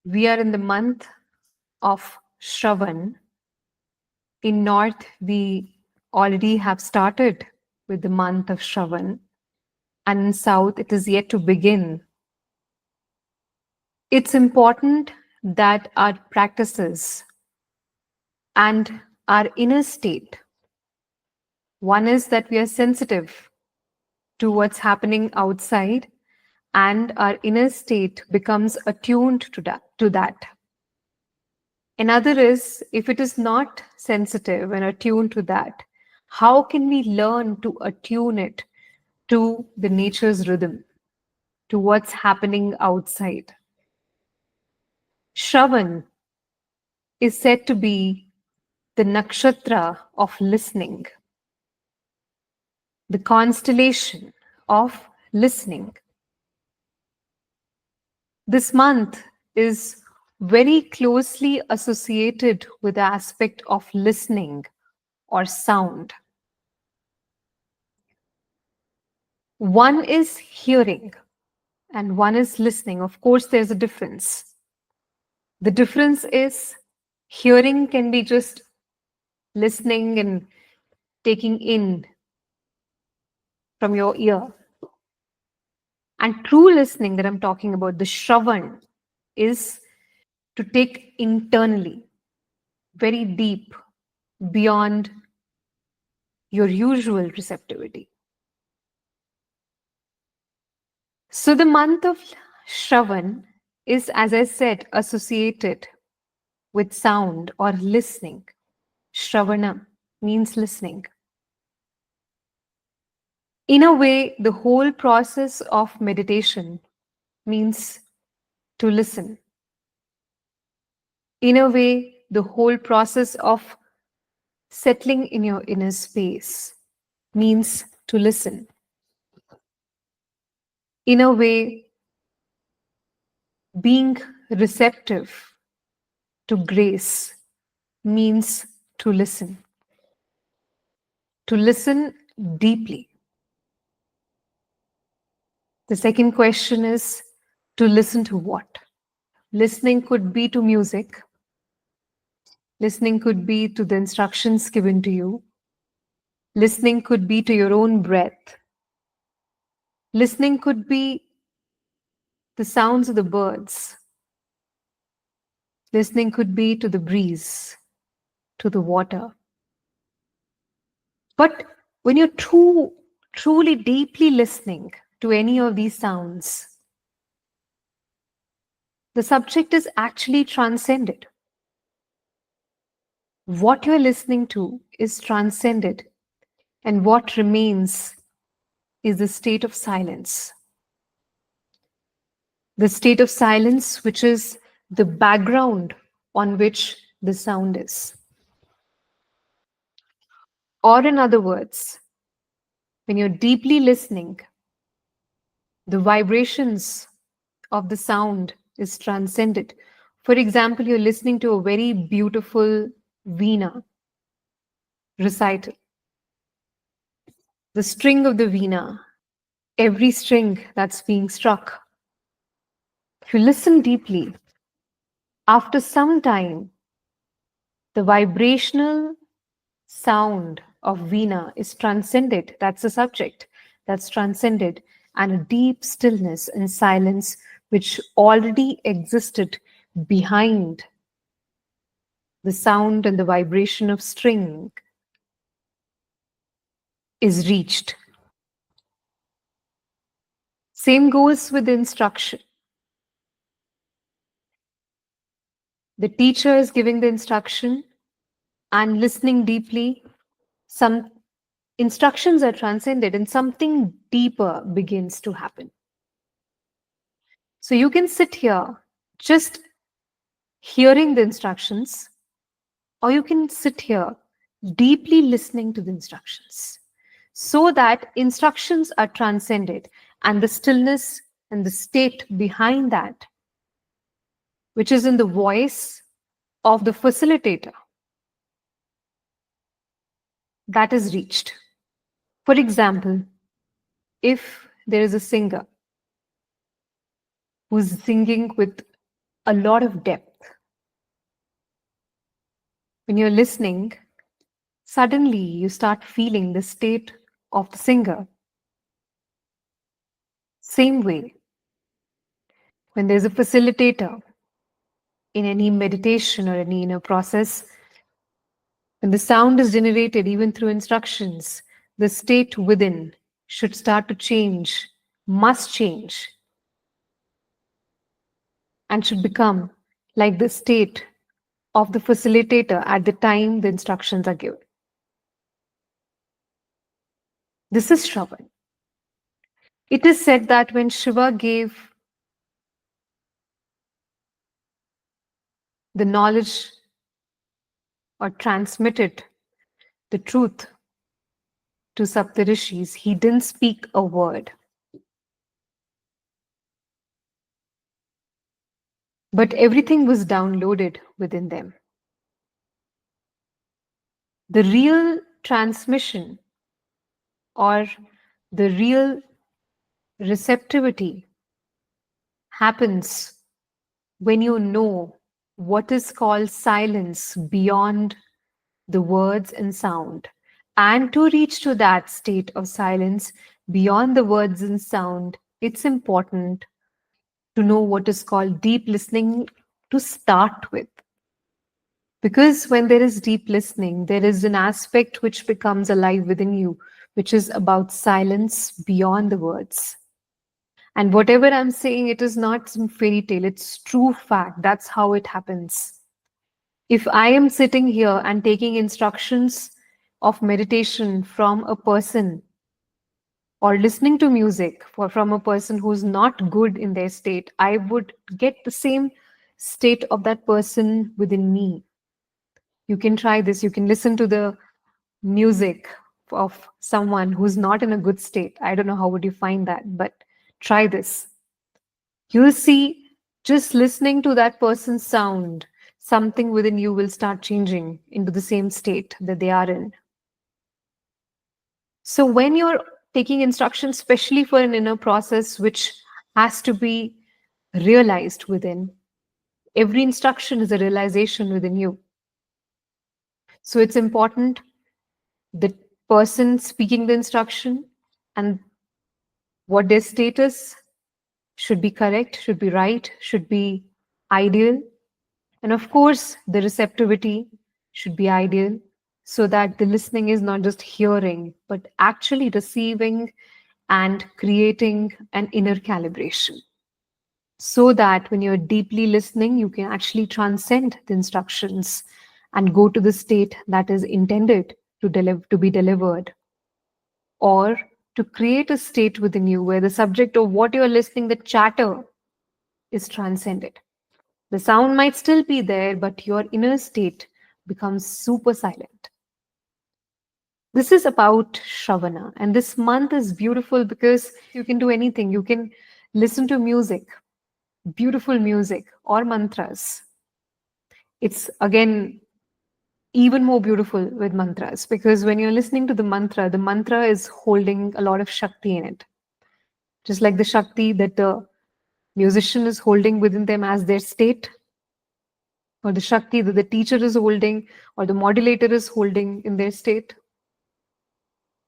We are in the month of Shravan. In North, we already have started with the month of Shravan, and in South, it is yet to begin. It's important that our practices and our inner state, one is that we are sensitive to what's happening outside, and our inner state becomes attuned to that. Another is, if it is not sensitive and attuned to that, how can we learn to attune it to the nature's rhythm, to what's happening outside? Shravan is said to be the nakshatra of listening, the constellation of listening. This month is very closely associated with the aspect of listening or sound. One is hearing and one is listening. Of course, there's a difference. The difference is hearing can be just listening and taking in from your ear. And true listening that I'm talking about, the Shravan, is to take internally, very deep, beyond your usual receptivity. So the month of Shravan is, as I said, associated with sound or listening. Shravana means listening. In a way, the whole process of meditation means to listen. In a way, the whole process of settling in your inner space means to listen. In a way, being receptive to grace means to listen. To listen deeply. The second question is to listen to what? Listening could be to music. Listening could be to the instructions given to you. Listening could be to your own breath. Listening could be the sounds of the birds. Listening could be to the breeze, to the water. But when you're truly deeply listening to any of these sounds, the subject is actually transcended. What you're listening to is transcended, and what remains is the state of silence. The state of silence, which is the background on which the sound is. Or, in other words, when you're deeply listening, the vibrations of the sound is transcended. For example, you're listening to a very beautiful veena recital. The string of the veena, every string that's being struck. If you listen deeply, after some time, the vibrational sound of veena is transcended. That's the subject. That's transcended. And a deep stillness and silence which already existed behind the sound and the vibration of string is reached. Same goes with the instruction. The teacher is giving the instruction and listening deeply. Some instructions are transcended and something deeper begins to happen. So you can sit here just hearing the instructions, or you can sit here deeply listening to the instructions, so that instructions are transcended and the stillness and the state behind that, which is in the voice of the facilitator, that is reached. For example, if there is a singer who's singing with a lot of depth. When you're listening, suddenly you start feeling the state of the singer. Same way, when there's a facilitator in any meditation or any inner process, when the sound is generated even through instructions, the state within should start to change, must change, and should become like the state of the facilitator at the time the instructions are given. This is Shravan. It is said that when Shiva gave the knowledge or transmitted the truth to Saptarishis, he didn't speak a word. But everything was downloaded within them. The real transmission or the real receptivity happens when you know what is called silence beyond the words and sound. And to reach to that state of silence beyond the words and sound, it's important to know what is called deep listening to start with. Because when there is deep listening, there is an aspect which becomes alive within you, which is about silence beyond the words. And whatever I'm saying, it is not some fairy tale, it's true fact. That's how it happens. If I am sitting here and taking instructions of meditation from a person or listening to music from a person who's not good in their state, I would get the same state of that person within me. You can try this. You can listen to the music of someone who's not in a good state. I don't know how would you find that, but try this. You'll see just listening to that person's sound, something within you will start changing into the same state that they are in. So when you're taking instructions, especially for an inner process which has to be realized within, every instruction is a realization within you. So it's important the person speaking the instruction and what their status should be correct, should be right, should be ideal. And of course, the receptivity should be ideal so that the listening is not just hearing, but actually receiving and creating an inner calibration. So that when you're deeply listening, you can actually transcend the instructions and go to the state that is intended to be delivered, or to create a state within you where the subject of what you're listening, the chatter, is transcended. The sound might still be there, but your inner state becomes super silent. This is about Shravana, and this month is beautiful because you can do anything. You can listen to music, beautiful music, or mantras. It's again even more beautiful with mantras because when you're listening to the mantra is holding a lot of Shakti in it. Just like the Shakti that the musician is holding within them as their state, or the Shakti that the teacher is holding, or the modulator is holding in their state.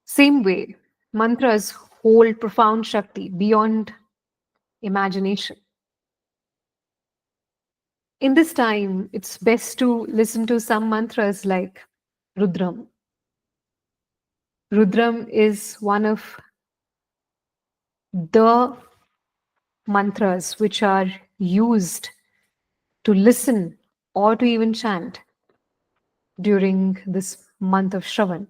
Same way, mantras hold profound Shakti beyond imagination. In this time, it's best to listen to some mantras like Rudram. Rudram is one of the mantras which are used to listen or to even chant during this month of Shravan.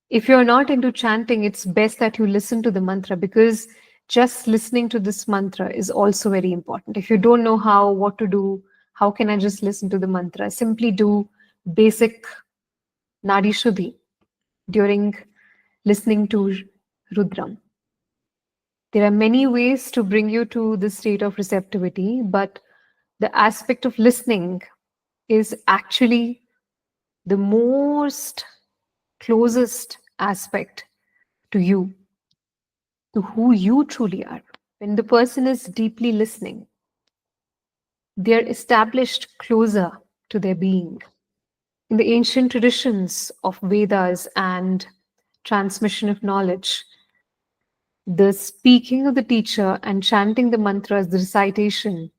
If you're not into chanting, it's best that you listen to the mantra because just listening to this mantra is also very important. If you don't know what to do, how can I just listen to the mantra? Simply do basic Nadi Shuddhi during listening to Rudram. There are many ways to bring you to the state of receptivity, but the aspect of listening is actually the most closest aspect to you, to who you truly are. When the person is deeply listening, They're established closer to their being. In the ancient traditions of Vedas and transmission of knowledge, the speaking of the teacher and chanting the mantras, the recitation,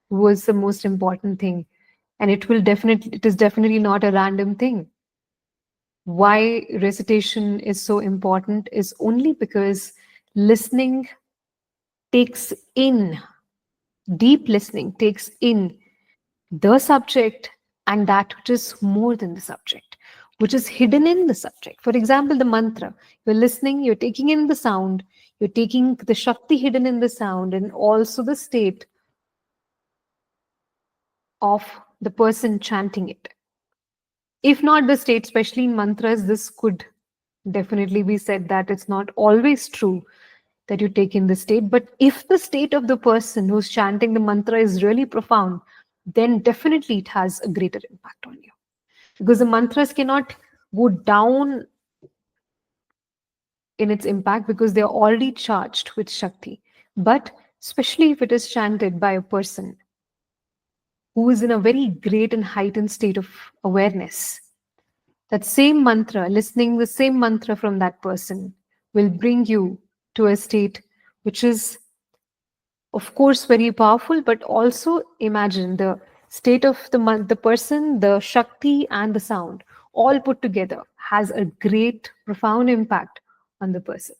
was the most important thing. And it is definitely not a random thing. Why recitation is so important is only because listening takes in, deep listening takes in the subject and that which is more than the subject, which is hidden in the subject. For example, the mantra, you're listening, you're taking in the sound, you're taking the Shakti hidden in the sound and also the state of the person chanting it. If not the state, especially in mantras, this could definitely be said that it's not always true that you take in the state. But if the state of the person who's chanting the mantra is really profound, then definitely it has a greater impact on you. Because the mantras cannot go down in its impact because they're already charged with Shakti. But especially if it is chanted by a person who is in a very great and heightened state of awareness, that same mantra, listening the same mantra from that person, will bring you to a state which is, of course, very powerful, but also imagine the state of the person, the Shakti, and the sound all put together has a great, profound impact on the person.